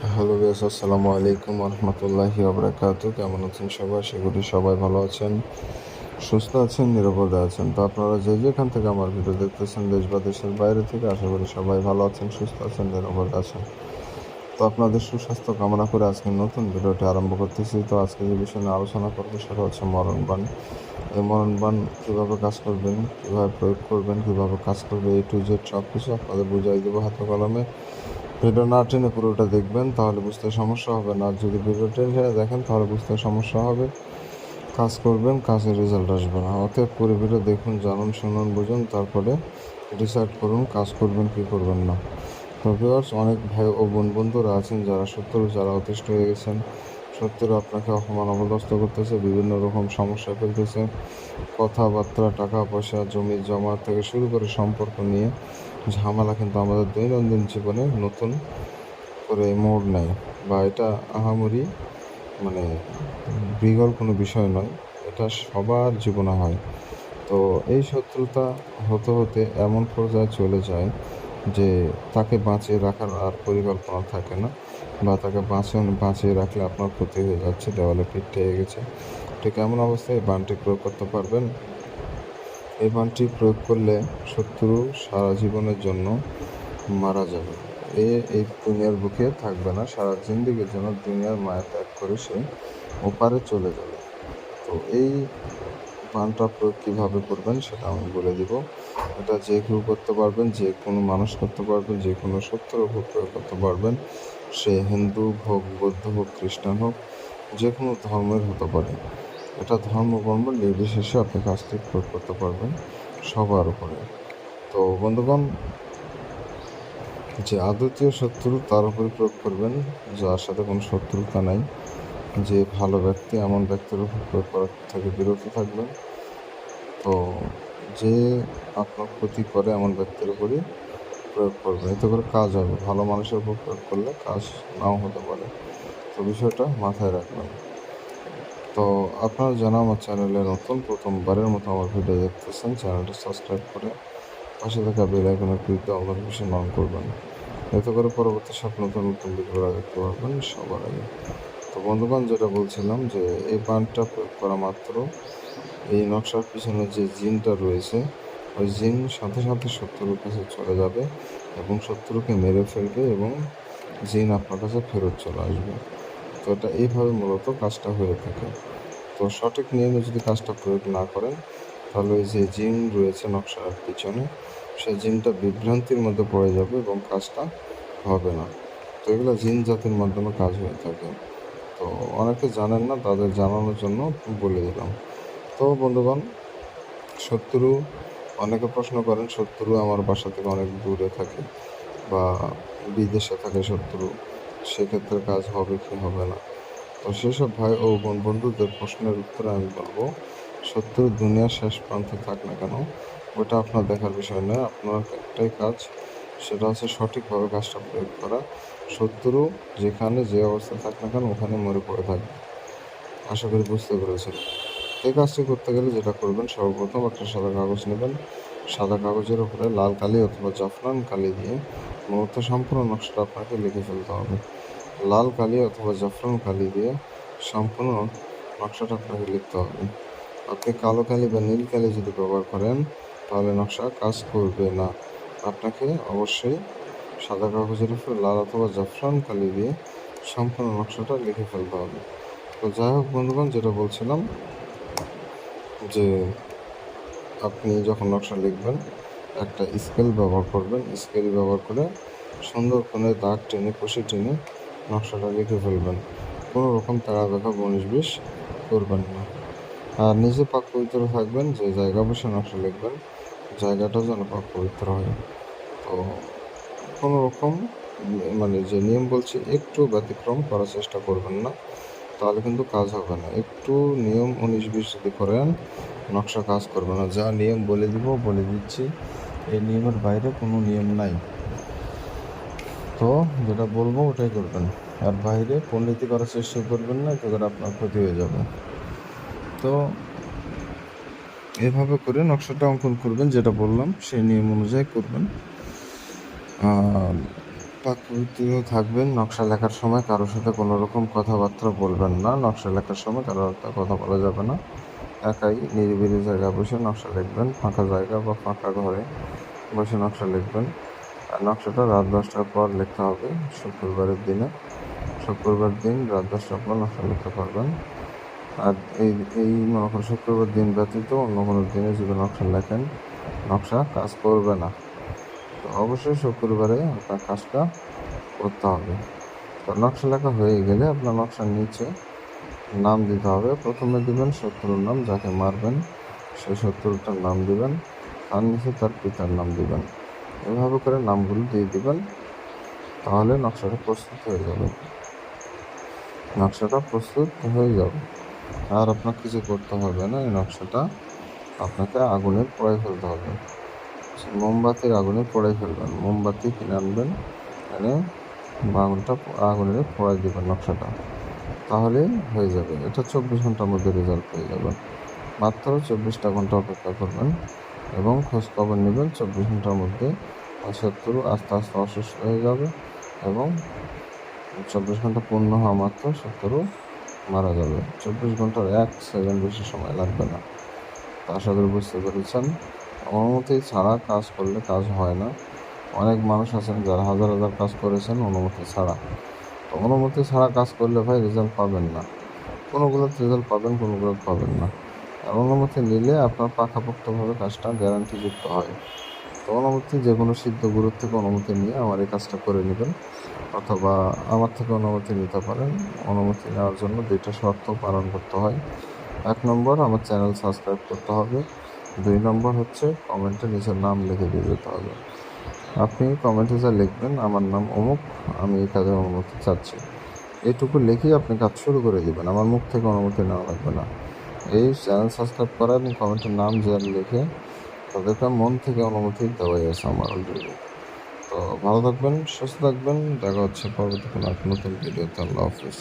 Hello guys, আসসালামু আলাইকুম রহমতুল্লাহি ওবরাকাতু। কেমন আছেন সবাই? আশা করি সবাই ভালো আছেন, সুস্থ আছেন, নিরাপদে আছেন। তো আপনারা যে যেখান থেকে আমার ভিডিও দেখতেছেন, দেশ বা দেশের বাইরে থেকে, আশা করি সবাই ভালো আছেন, সুস্থ আছেন, নিরাপদে আছেন। তো আপনাদের সুস্বাস্থ্য কামনা করে আজকে নতুন ভিডিওটি আরম্ভ করতেছি। তো আজকে যে বিষয় নিয়ে আলোচনা করবো সেটা হচ্ছে মরণবাণ। এই মরণবাণ কীভাবে কাজ করবেন, কীভাবে প্রয়োগ করবেন, কীভাবে কাজ করবে, A to Z সব কিছু আপনাদের বুঝাই দেবো হাতে কলমে। ভিডিও না টেনে পুরোটা দেখবেন, তাহলে বুঝতে সমস্যা হবে না। আর যদি ভিডিও টেনে দেখেন তাহলে বুঝতে সমস্যা হবে, কাজ করবেন, কাজের রেজাল্ট আসবে না। অতএব পুরো ভিডিও দেখুন, জানুন, শুনুন, বুঝুন, তারপরে ডিসাইড করুন কাজ করবেন কি করবেন না। তো ভিউয়ার্স, অনেক ভাই ও বন্ধুরা আছেন যারা যারা অতিষ্ঠ হয়ে গেছেন। সত্যিই আপনাকে অপমান অপদস্থ করতেছে, বিভিন্ন রকম সমস্যা ফেলতেছে, কথাবার্তা, টাকা পয়সা, জমি জমা থেকে শুরু করে সম্পর্ক নিয়ে ঝামেলা কিন্তু আমাদের দৈনন্দিন জীবনে নতুন করে মোড় নেয়। বা এটা আহামরি মানে বিরল কোনো বিষয় নয়, এটা সবার জীবনে হয়। তো এই শত্রুতা হতে হতে এমন পর্যায়ে চলে যায় যে তাকে বাঁচিয়ে রাখার আর পরিকল্পনা থাকে না, বা তাকে বাঁচিয়ে রাখলে আপনার ক্ষতি হয়ে যাচ্ছে, দেওয়ালে পিঠ ঠেকে গেছে। ঠিক এমন অবস্থায় এই বাণটি প্রয়োগ করতে পারবেন। এই বাণটি প্রয়োগ করলে শত্রু সারা জীবনের জন্য মারা যাবে। এই দুনিয়ার বুকে থাকবে না, সারা জিন্দেগির জন্য দুনিয়ার মায়া ত্যাগ করে সে ওপারে চলে যাবে। তো এই বাণটা প্রয়োগ কীভাবে করবেন সেটা আমি বলে দিব। এটা যে কেউ করতে পারবেন, যে কোনো মানুষ করতে পারবেন, যে কোনো শত্রুর উপর প্রয়োগ করতে পারবেন। সে হিন্দু হোক, বৌদ্ধ হোক, খ্রিস্টান হোক, যে কোনো ধর্মের হতে পারে। এটা ধর্ম বর্ণ নির্বিশেষে আপনি কাজটি প্রয়োগ করতে পারবেন সবার উপরে। তো বন্ধুগণ, যে আদতীয় শত্রু তার উপরে প্রয়োগ করবেন, যার সাথে কোনো শত্রুতা নাই, যে ভালো ব্যক্তি এমন ব্যক্তির উপর প্রয়োগ করার থেকে বিরত থাকবেন। তো যে আপনার ক্ষতি করে এমন ব্যক্তির উপরই প্রয়োগ করবেন, এতে করে কাজ হবে। ভালো মানুষের উপর প্রয়োগ করলে কাজ নাও হতে পারে। তো বিষয়টা মাথায় রাখবেন। তো আপনারা যারা আমার চ্যানেলে নতুন, প্রথমবারের মতো আমার ভিডিও দেখতেছেন, চ্যানেলটি সাবস্ক্রাইব করে পাশে থাকা বেল আইকনে ক্লিক দিয়ে নোটিফিকেশন অন করবেন। এতে করে পরবর্তী সব নতুন নতুন ভিডিওগুলো দেখতে পারবেন সবার আগে। তো বন্ধুগণ, যেটা বলছিলাম যে এই বাণটা প্রয়োগ করা মাত্র এই নকশার পিছনে যে জিনটা রয়েছে, ওই জিন সাথে সাথে শত্রুর কাছে চলে যাবে এবং শত্রুকে মেরে ফেলবে, এবং জিন আপনার কাছে ফেরত চলে আসবে। তো এটা এইভাবে মূলত কাজটা হয়ে থাকে। তো সঠিক নিয়মে যদি কাজটা প্রয়োগ না করেন, তাহলে ওই যে জিন রয়েছে নকশার পিছনে, সেই জিনটা বিভ্রান্তির মধ্যে পড়ে যাবে এবং কাজটা হবে না। তো এগুলো জিন জাতির মাধ্যমে কাজ হয়ে থাকে। তো অনেকে জানেন না, তাদের জানানোর জন্য বলে দিলাম। তো বন্ধুগণ, শত্রু, অনেকে প্রশ্ন করেন শত্রু আমার বাসা থেকে অনেক দূরে থাকে বা বিদেশে থাকে শত্রু, সেক্ষেত্রে কাজ হবে কি হবে না। তো সেসব ভাই ও বন্ধুদের প্রশ্নের উত্তরে আমি বলবো, শত্রু দুনিয়ার শেষ প্রান্তে থাক না কেন, ওটা আপনার দেখার বিষয় নয়। আপনার একটাই কাজ, সেটা হচ্ছে সঠিকভাবে কাজটা প্রয়োগ করা। শত্রু যেখানে যে অবস্থায় থাক না কেন ওখানে মরে পড়ে থাকবে। আশা করি বুঝতে পেরেছেন। এই কাজটি করতে গেলে যেটা করবেন, সর্বপ্রথম একটা সাদা কাগজ নেবেন। সাদা কাগজের উপরে লাল কালি অথবা জাফরান কালি দিয়ে মূলত সম্পূর্ণ নকশাটা আপনাকে লিখে ফেলতে হবে। লাল কালি অথবা জাফরান কালি দিয়ে সম্পূর্ণ নকশাটা আপনাকে লিখতে হবে। আপনি কালো কালি বা নীল কালি যদি ব্যবহার করেন, তাহলে নকশা কাজ করবে না। আপনাকে অবশ্যই সাদা কাগজের উপরে লাল অথবা জাফরান কালি দিয়ে সম্পূর্ণ নকশাটা লিখে ফেলতে হবে। তো যাই হোক বন্ধুগণ, যেটা বলছিলাম যে আপনি যখন নকশা লিখবেন, একটা স্কেল ব্যবহার করবেন। স্কেল ব্যবহার করে সুন্দর করে দাগ টেনে, কষে টেনে নকশাটা লিখে ফেলবেন। কোনো রকম তাড়া দেখা, 19-20 করবেন না। আর নিজে পাক পবিত্র থাকবেন। যে জায়গা বসে নকশা লিখবেন, জায়গাটা যেন পাক পবিত্র হয়। তো কোনো রকম যে নিয়ম বলছি, একটু ব্যতিক্রম করার চেষ্টা করবেন না, তাহলে কিন্তু কাজ হবে না। একটু নিয়ম 19-20 যদি করেন, নকশা কাজ করবে না। যা নিয়ম বলে দিচ্ছি, এই নিয়মের বাইরে কোনো নিয়ম নাই। তো যেটা বলবো ওটাই করবেন, আর বাইরে পণ্ডিতি করার চেষ্টা করবেন না, এতে করে আপনার ক্ষতি হয়ে যাবে। তো এভাবে করে নকশাটা অঙ্কন করবেন, যেটা বললাম সেই নিয়ম অনুযায়ী করবেন। আর পাক পবিত্র থাকবেন। নকশা লেখার সময় কারোর সাথে কোনো রকম কথাবার্তা বলবেন না। নকশা লেখার সময় কারোর সাথে কথা বলা যাবে না। একাই নিরিবিলি জায়গায় বসে নকশা লিখবেন। ফাঁকা জায়গা বা ফাঁকা ঘরে বসে নকশা লিখবেন। আর নকশাটা রাত 10টার পর লিখতে হবে শুক্রবারের দিনে। শুক্রবার দিন রাত 10টার পর নকশা লিখতে পারবেন। আর এই মনে করেন শুক্রবার দিন ব্যতীত অন্য কোনো দিনে যদি নকশা লেখেন, নকশা কাজ করবে না। তো অবশ্যই শুক্রবারে আপনার কাজটা করতে হবে। তো নকশা লেখা হয়ে গেলে আপনার নকশার নিচে নাম দিতে হবে। প্রথমে দিবেন শত্রুর নাম, যাকে মারবেন সেই শত্রুটার নাম দিবেন, তার নিচে তার পিতার নাম দিবেন। এভাবে করে নামগুলো দিয়ে দিবেন, তাহলে নকশাটা প্রস্তুত হয়ে যাবে। নকশাটা প্রস্তুত হয়ে যাবে। আর আপনার কিছু করতে হবে না। এই নকশাটা আপনাকে আগুনে পোড়াই ফেলতে হবে। মোমবাতির আগুনে পোড়াই ফেলবেন। মোমবাতি কিনে আনবেন, এনে আগুনে পোড়াই দেবেন নকশাটা, তাহলেই হয়ে যাবে। এটা 24 ঘন্টার মধ্যে রেজাল্ট পেয়ে যাবেন। মাত্র 24টা ঘন্টা অপেক্ষা করবেন এবং খোঁজখবর নেবেন। 24 ঘন্টার মধ্যে শত্রু আস্তে আস্তে অসুস্থ হয়ে যাবে এবং 24 ঘন্টা পূর্ণ হওয়া মাত্র শত্রু মারা যাবে। 24 ঘন্টার 1 সেকেন্ড বেশি সময় লাগবে না। তা আশা করি বুঝতে পেরেছেন। অনুমতি ছাড়া কাজ করলে কাজ হয় না। অনেক মানুষ আছেন যারা হাজার হাজার কাজ করেছেন অনুমতি ছাড়া। তো অনুমতি ছাড়া কাজ করলে ভাই রেজাল্ট পাবেন না। কোনোগুলোতে রেজাল্ট পাবেন, কোনোগুলোতে পাবেন না। আর অনুমতি নিলে আপনার পাকাপোক্তভাবে কাজটা গ্যারান্টিযুক্ত হয়। তো অনুমতি যে কোনো সিদ্ধ গুরুর থেকে অনুমতি নিয়ে আমার এই কাজটা করে নেবেন, অথবা আমার থেকে অনুমতি নিতে পারেন। অনুমতি নেওয়ার জন্য 2টা শর্ত পালন করতে হয়। 1 নম্বর, আমার চ্যানেল সাবস্ক্রাইব করতে হবে। 2 নম্বর হচ্ছে কমেন্টে নিজের নাম লিখে দিয়ে যেতে হবে। আপনি কমেন্টে যা লিখবেন, আমার নাম অমুক, আমি এই কাজের অনুমতি চাচ্ছি, এইটুকু লিখেই আপনি কাজ শুরু করে দেবেন। আমার মুখ থেকে অনুমতি নেওয়া লাগবে না। এই চ্যানেল সাবস্ক্রাইব করা এবং কমেন্টের নাম যে লিখে তাদেরকে মন থেকে অনুমতি দেওয়াই আছে আমার অলরেডি। তো ভালো থাকবেন, সুস্থ থাকবেন। দেখা হচ্ছে পরবর্তী কোনো এক নতুন ভিডিওতে। আল্লাহ হাফিজ।